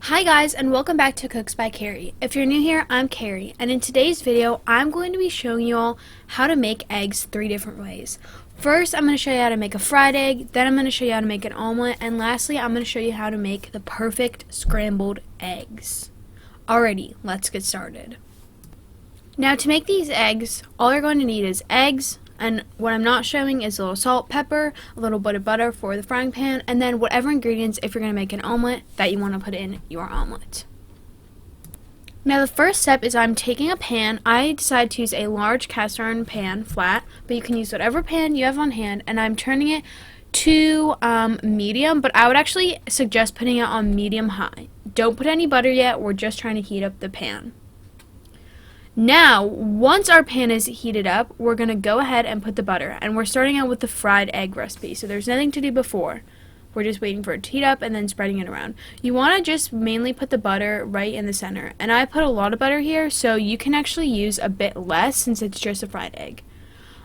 Hi guys, and welcome back to Cooks by Carrie. If you're new here, I'm Carrie, and in today's video I'm going to be showing you all how to make eggs 3 different ways. First, I'm going to show you how to make a fried egg, then I'm going to show you how to make an omelet, and lastly I'm going to show you how to make the perfect scrambled eggs. Alrighty, let's get started. Now to make these eggs, all you're going to need is eggs, and what I'm not showing is a little salt, pepper, a little bit of butter for the frying pan, and then whatever ingredients, if you're going to make an omelet, that you want to put in your omelet. Now the first step is I'm taking a pan. I decided to use a large cast iron pan, flat, but you can use whatever pan you have on hand, and I'm turning it to medium, but I would actually suggest putting it on medium high. Don't put any butter yet, we're just trying to heat up the pan. Now, once our pan is heated up, we're going to go ahead and put the butter. And we're starting out with the fried egg recipe, so there's nothing to do before. We're just waiting for it to heat up and then spreading it around. You want to just mainly put the butter right in the center. And I put a lot of butter here, so you can actually use a bit less since it's just a fried egg.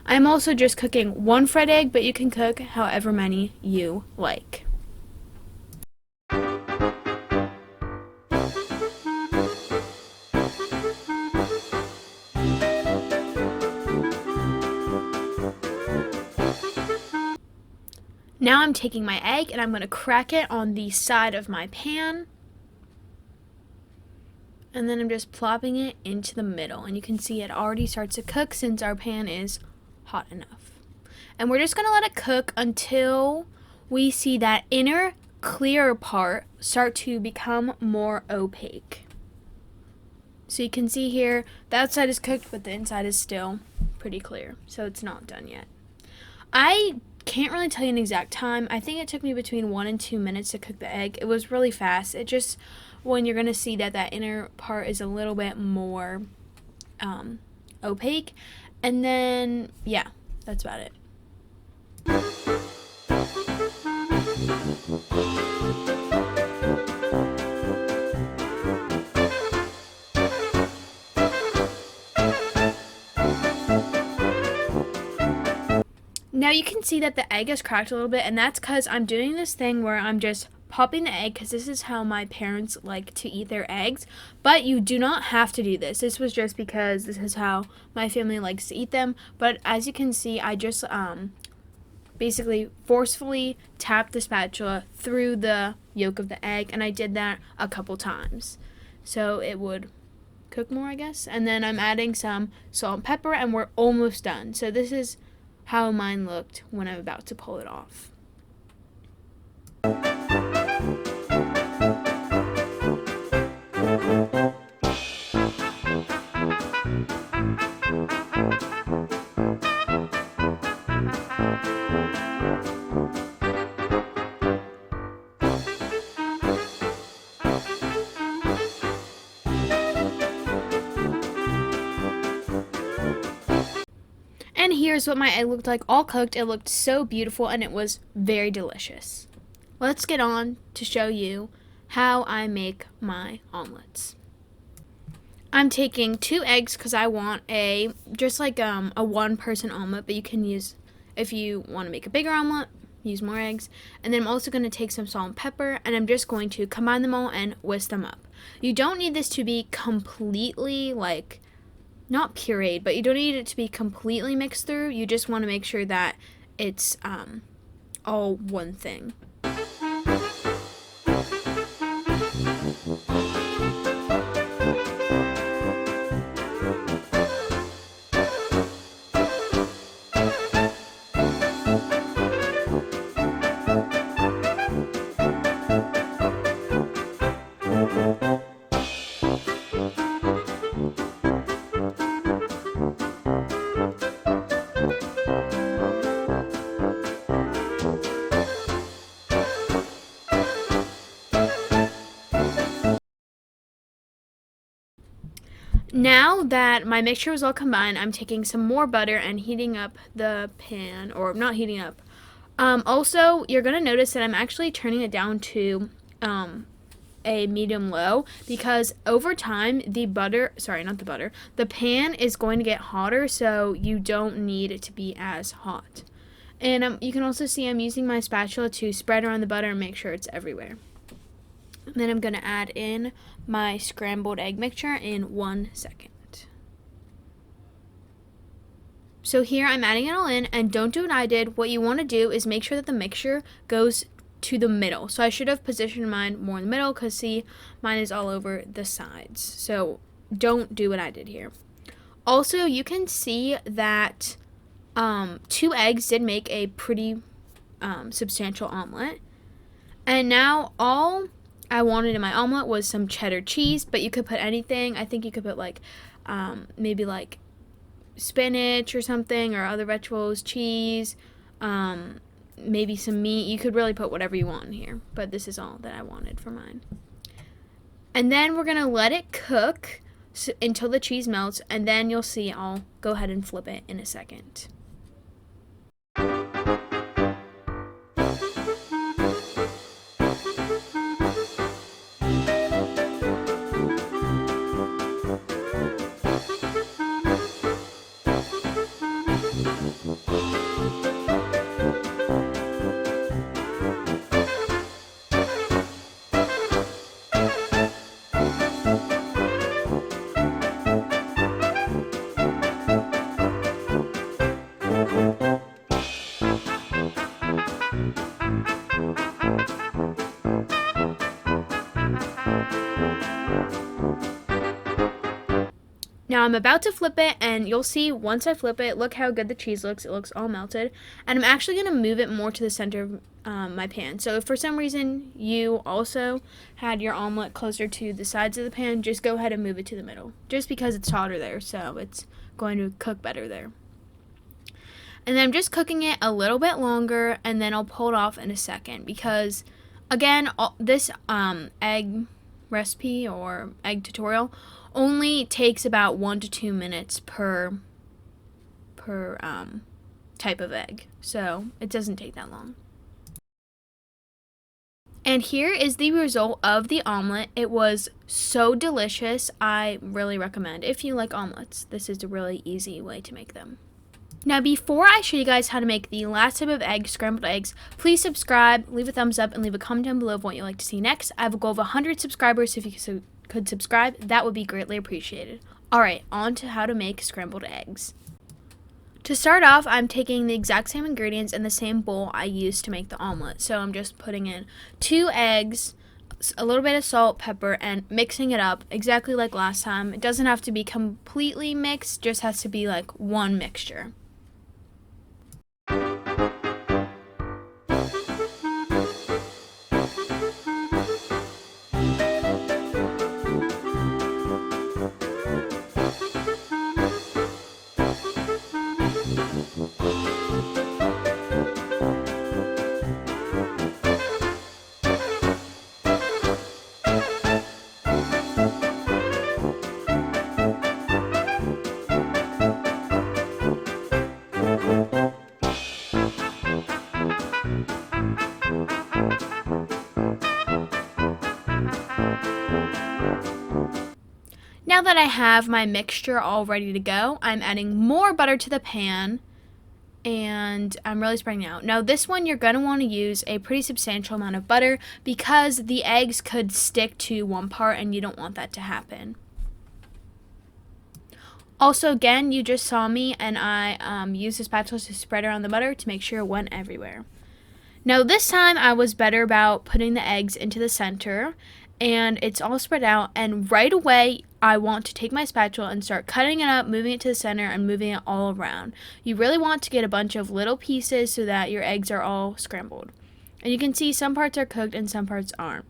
I'm also just cooking 1 fried egg, but you can cook however many you like. Now I'm taking my egg and I'm going to crack it on the side of my pan. And then I'm just plopping it into the middle. And you can see it already starts to cook since our pan is hot enough. And we're just going to let it cook until we see that inner clear part start to become more opaque. So you can see here, the outside is cooked, but the inside is still pretty clear. So it's not done yet. I can't really tell you an exact time. I think it took me between 1 and 2 minutes to cook the egg. It was really fast. It just, when you're going to see that inner part is a little bit more opaque. And then, yeah, that's about it. Now you can see that the egg is cracked a little bit, and that's because I'm doing this thing where I'm just popping the egg because this is how my parents like to eat their eggs. But you do not have to do this. This was just because this is how my family likes to eat them. But as you can see, I just basically forcefully tapped the spatula through the yolk of the egg, and I did that a couple times. So it would cook more, I guess. And then I'm adding some salt and pepper, and we're almost done. So this is how mine looked when I'm about to pull it off. And here's what my egg looked like all cooked. It looked so beautiful and it was very delicious. Let's get on to show you how I make my omelets. I'm taking 2 eggs because I want just like a 1-person omelet, but you can use, if you want to make a bigger omelet, use more eggs. And then I'm also going to take some salt and pepper, and I'm just going to combine them all and whisk them up. You don't need this to be completely not pureed, but you don't need it to be completely mixed through. You just want to make sure that it's all one thing. Now that my mixture was all combined, I'm taking some more butter and heating up the pan, or not heating up. Also, you're going to notice that I'm actually turning it down to a medium low because over time the pan is going to get hotter, so you don't need it to be as hot. And you can also see I'm using my spatula to spread around the butter and make sure it's everywhere. And then I'm going to add in my scrambled egg mixture in 1 second. So here I'm adding it all in, and don't do what I did. What you want to do is make sure that the mixture goes to the middle. So I should have positioned mine more in the middle because see, mine is all over the sides. So don't do what I did here. Also, you can see that 2 eggs did make a pretty substantial omelet. And now all I wanted in my omelet was some cheddar cheese, but you could put anything. I think you could put like maybe like spinach or something, or other vegetables, cheese, maybe some meat. You could really put whatever you want in here, but this is all that I wanted for mine. And then we're gonna let it cook until the cheese melts, and then you'll see I'll go ahead and flip it in a second. Now I'm about to flip it, and you'll see once I flip it, look how good the cheese looks. It looks all melted. And I'm actually going to move it more to the center of my pan. So if for some reason you also had your omelet closer to the sides of the pan, just go ahead and move it to the middle. Just because it's hotter there, so it's going to cook better there. And then I'm just cooking it a little bit longer, and then I'll pull it off in a second. Because, again, this egg recipe or egg tutorial only takes about 1 to 2 minutes per type of egg, so it doesn't take that long. And here is the result of the omelet. It was so delicious. I really recommend, if you like omelets, this is a really easy way to make them. Now, before I show you guys how to make the last type of egg, scrambled eggs, please subscribe, leave a thumbs up, and leave a comment down below of what you'd like to see next. I have a goal of 100 subscribers, so if you could subscribe, that would be greatly appreciated. Alright, on to how to make scrambled eggs. To start off, I'm taking the exact same ingredients in the same bowl I used to make the omelet. So I'm just putting in 2 eggs, a little bit of salt, pepper, and mixing it up exactly like last time. It doesn't have to be completely mixed, just has to be like one mixture. Now that I have my mixture all ready to go, I'm adding more butter to the pan, and I'm really spreading it out. Now this one you're going to want to use a pretty substantial amount of butter because the eggs could stick to one part and you don't want that to happen. Also, again, you just saw me and I used the spatula to spread around the butter to make sure it went everywhere. Now this time I was better about putting the eggs into the center, and it's all spread out, and right away I want to take my spatula and start cutting it up, moving it to the center, and moving it all around. You really want to get a bunch of little pieces so that your eggs are all scrambled. And you can see some parts are cooked and some parts aren't.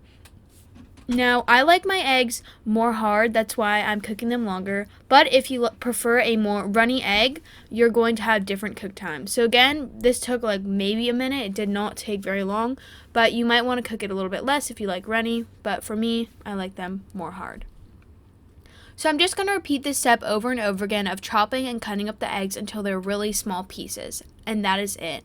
Now, I like my eggs more hard, that's why I'm cooking them longer. But if you prefer a more runny egg, you're going to have different cook times. So again, this took like maybe a minute. It did not take very long. But you might want to cook it a little bit less if you like runny. But for me, I like them more hard. So I'm just going to repeat this step over and over again of chopping and cutting up the eggs until they're really small pieces. And that is it.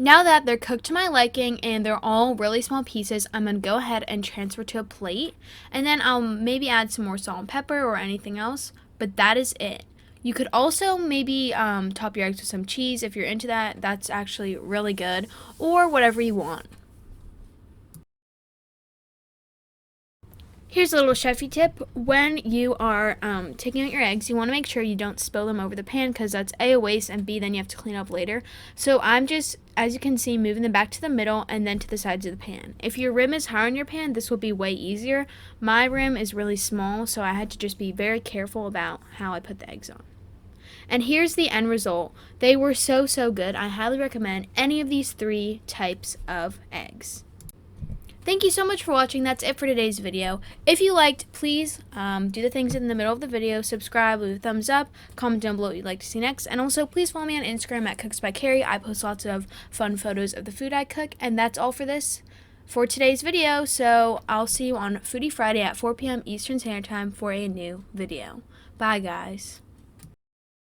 Now that they're cooked to my liking and they're all really small pieces, I'm going to go ahead and transfer to a plate. And then I'll maybe add some more salt and pepper or anything else. But that is it. You could also maybe top your eggs with some cheese if you're into that. That's actually really good. Or whatever you want. Here's a little chefy tip. When you are taking out your eggs, you want to make sure you don't spill them over the pan because that's A, a waste, and B, then you have to clean up later. So I'm just, as you can see, moving them back to the middle and then to the sides of the pan. If your rim is higher on your pan, this will be way easier. My rim is really small, so I had to just be very careful about how I put the eggs on. And here's the end result. They were so good. I highly recommend any of these 3 types of eggs. Thank you so much for watching. That's it for today's video. If you liked, please do the things in the middle of the video. Subscribe, leave a thumbs up, comment down below what you'd like to see next. And also, please follow me on Instagram at Cooks by Carrie. I post lots of fun photos of the food I cook. And that's all for today's video. So I'll see you on Foodie Friday at 4 p.m. Eastern Standard Time for a new video. Bye, guys.